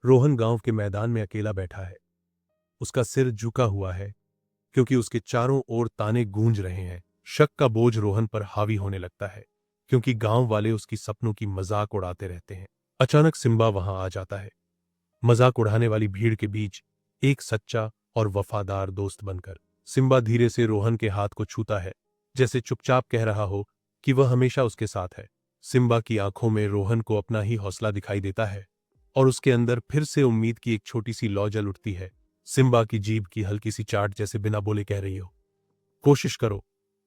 रोहन गांव के मैदान में अकेला बैठा है। उसका सिर झुका हुआ है क्योंकि उसके चारों ओर ताने गूंज रहे हैं। शक का बोझ रोहन पर हावी होने लगता है क्योंकि गांव वाले उसकी सपनों की मजाक उड़ाते रहते हैं। अचानक सिम्बा वहां आ जाता है, मजाक उड़ाने वाली भीड़ के बीच एक सच्चा और वफादार दोस्त बनकर। सिम्बा धीरे से रोहन के हाथ को छूता है, जैसे चुपचाप कह रहा हो कि वह हमेशा उसके साथ है। सिम्बा की आंखों में रोहन को अपना ही हौसला दिखाई देता है और उसके अंदर फिर से उम्मीद की एक छोटी सी लौ जल उठती है। सिम्बा की जीभ की हल्की सी चाट जैसे बिना बोले कह रही हो, कोशिश करो,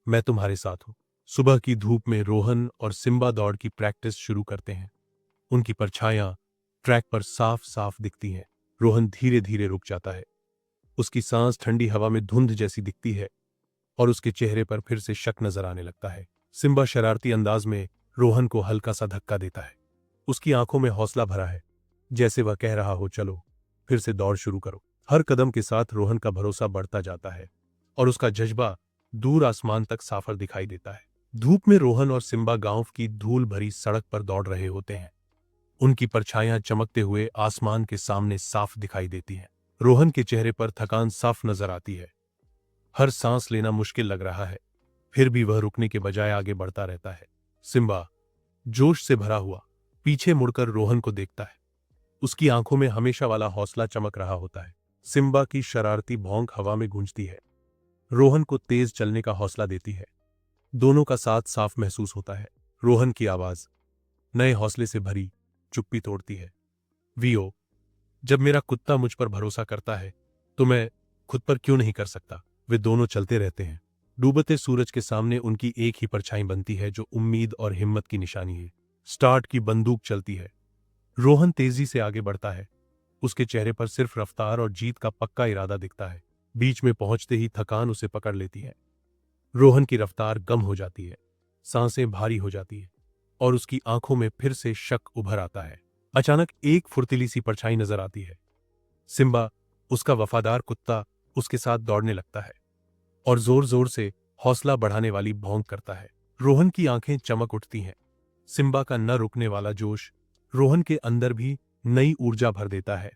मैं तुम्हारे साथ हूं। सुबह की धूप में रोहन और सिम्बा दौड़ की प्रैक्टिस शुरू करते हैं। उनकी परछाइयां ट्रैक पर साफ साफ दिखती हैं। रोहन धीरे धीरे रुक जाता है। उसकी सांस ठंडी हवा में धुंध जैसी दिखती है और उसके चेहरे पर फिर से शक नजर आने लगता है। सिम्बा शरारती अंदाज में रोहन को हल्का सा धक्का देता है। उसकी आंखों में हौसला भरा है, जैसे वह कह रहा हो, चलो फिर से दौड़ शुरू करो। हर कदम के साथ रोहन का भरोसा बढ़ता जाता है और उसका जज्बा दूर आसमान तक साफर दिखाई देता है। धूप में रोहन और सिम्बा गांव की धूल भरी सड़क पर दौड़ रहे होते हैं। उनकी परछाइयां चमकते हुए आसमान के सामने साफ दिखाई देती हैं। रोहन के चेहरे पर थकान साफ नजर आती है। हर सांस लेना मुश्किल लग रहा है, फिर भी वह रुकने के बजाय आगे बढ़ता रहता है। सिम्बा जोश से भरा हुआ पीछे मुड़कर रोहन को देखता है। उसकी आंखों में हमेशा वाला हौसला चमक रहा होता है। सिम्बा की शरारती भौंक हवा में गूंजती है, रोहन को तेज चलने का हौसला देती है। दोनों का साथ साफ महसूस होता है। रोहन की आवाज नए हौसले से भरी चुप्पी तोड़ती है। वीओ, जब मेरा कुत्ता मुझ पर भरोसा करता है तो मैं खुद पर क्यों नहीं कर सकता। वे दोनों चलते रहते हैं। डूबते सूरज के सामने उनकी एक ही परछाई बनती है, जो उम्मीद और हिम्मत की निशानी है। स्टार्ट की बंदूक चलती है। रोहन तेजी से आगे बढ़ता है। उसके चेहरे पर सिर्फ रफ्तार और जीत का पक्का इरादा दिखता है। बीच में पहुंचते ही थकान उसे पकड़ लेती है। रोहन की रफ्तार कम हो जाती है, सांसें भारी हो जाती है और उसकी आंखों में फिर से शक उभर आता है। अचानक एक फुर्तीली सी परछाई नजर आती है। सिम्बा, उसका वफादार कुत्ता, उसके साथ दौड़ने लगता है और जोर जोर से हौसला बढ़ाने वाली भौंक करता है। रोहन की आंखें चमक उठती हैं। सिम्बा का न रुकने वाला जोश रोहन के अंदर भी नई ऊर्जा भर देता है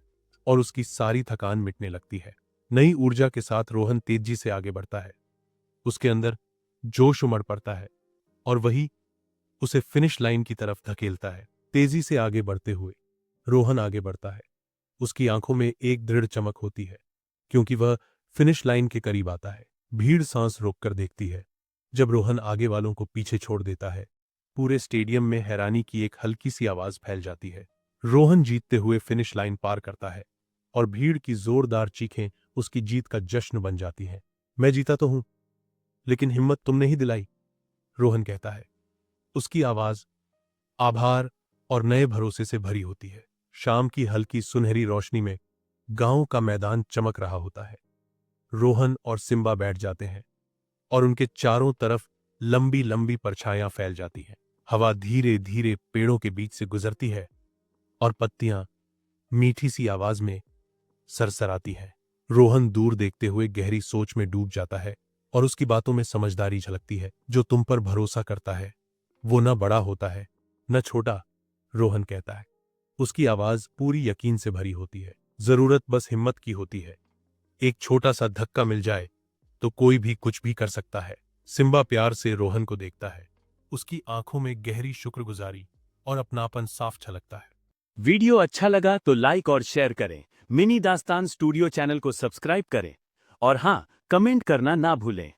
और उसकी सारी थकान मिटने लगती है। नई ऊर्जा के साथ रोहन तेजी से आगे बढ़ता है। उसके अंदर जोश उमड़ पड़ता है और वही उसे फिनिश लाइन की तरफ धकेलता है। तेजी से आगे बढ़ते हुए रोहन आगे बढ़ता है। उसकी आंखों में एक दृढ़ चमक होती है क्योंकि वह फिनिश लाइन के करीब आता है। भीड़ सांस रोककर देखती है। जब रोहन आगे वालों को पीछे छोड़ देता है, पूरे स्टेडियम में हैरानी की एक हल्की सी आवाज फैल जाती है। रोहन जीतते हुए फिनिश लाइन पार करता है और भीड़ की जोरदार चीखें उसकी जीत का जश्न बन जाती हैं। मैं जीता तो हूं, लेकिन हिम्मत तुमने ही दिलाई, रोहन कहता है। उसकी आवाज आभार और नए भरोसे से भरी होती है। शाम की हल्की सुनहरी रोशनी में गांव का मैदान चमक रहा होता है। रोहन और सिम्बा बैठ जाते हैं और उनके चारों तरफ लंबी लंबी परछाइयां फैल जाती हैं। हवा धीरे धीरे पेड़ों के बीच से गुजरती है और पत्तियां मीठी सी आवाज में सरसराती हैं। रोहन दूर देखते हुए गहरी सोच में डूब जाता है और उसकी बातों में समझदारी झलकती है। जो तुम पर भरोसा करता है वो न बड़ा होता है न छोटा, रोहन कहता है। उसकी आवाज पूरी यकीन से भरी होती है। जरूरत बस हिम्मत की होती है। एक छोटा सा धक्का मिल जाए तो कोई भी कुछ भी कर सकता है। सिम्बा प्यार से रोहन को देखता है। उसकी आंखों में गहरी शुक्रगुजारी और अपनापन साफ झलकता है। वीडियो अच्छा लगा तो लाइक और शेयर करें। मिनी दास्तान स्टूडियो चैनल को सब्सक्राइब करें और हाँ, कमेंट करना ना भूलें।